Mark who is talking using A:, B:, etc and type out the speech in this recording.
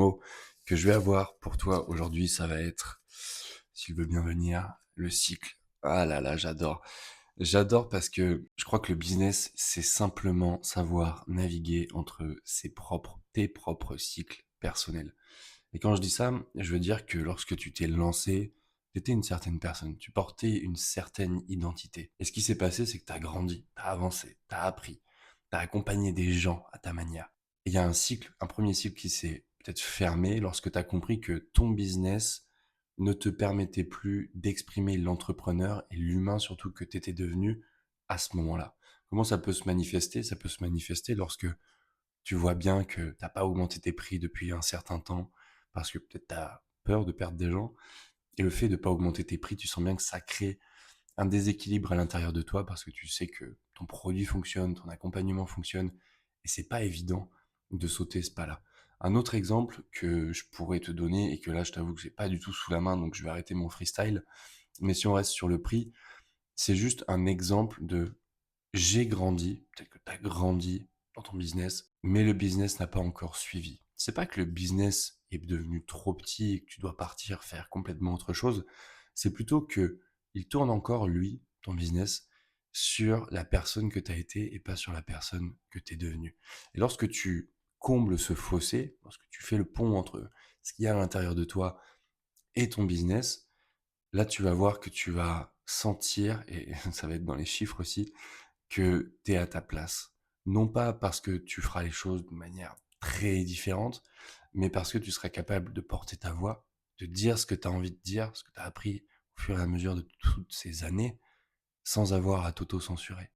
A: mots que je vais avoir pour toi aujourd'hui, ça va être, s'il veut bien venir, le cycle. Ah là là, j'adore. J'adore parce que je crois que le business, c'est simplement savoir naviguer entre tes propres cycles personnels. Et quand je dis ça, je veux dire que lorsque tu t'es lancé, tu étais une certaine personne, tu portais une certaine identité. Et ce qui s'est passé, c'est que tu as grandi, tu as avancé, tu as appris, tu as accompagné des gens à ta manière. Et il y a un premier cycle qui s'est peut-être fermé lorsque tu as compris que ton business ne te permettait plus d'exprimer l'entrepreneur et l'humain surtout que tu étais devenu à ce moment-là. Comment ça peut se manifester? Ça peut se manifester lorsque tu vois bien que t'as pas augmenté tes prix depuis un certain temps parce que peut-être tu as peur de perdre des gens. Et le fait de pas augmenter tes prix, tu sens bien que ça crée un déséquilibre à l'intérieur de toi parce que tu sais que ton produit fonctionne, ton accompagnement fonctionne et c'est pas évident de sauter ce pas-là. Un autre exemple que je pourrais te donner et que là je t'avoue que j'ai pas du tout sous la main donc je vais arrêter mon freestyle, mais si on reste sur le prix, c'est juste un exemple de j'ai grandi, peut-être que tu as grandi dans ton business, mais le business n'a pas encore suivi. C'est pas que le business est devenu trop petit et que tu dois partir faire complètement autre chose, c'est plutôt que il tourne encore, lui, ton business, sur la personne que tu as été et pas sur la personne que tu es devenue. Et lorsque tu combles ce fossé, lorsque tu fais le pont entre ce qu'il y a à l'intérieur de toi et ton business, là tu vas voir que tu vas sentir, et ça va être dans les chiffres aussi, que tu es à ta place. Non pas parce que tu feras les choses de manière très différente, mais parce que tu seras capable de porter ta voix, de dire ce que tu as envie de dire, ce que tu as appris au fur et à mesure de toutes ces années, sans avoir à t'auto-censurer.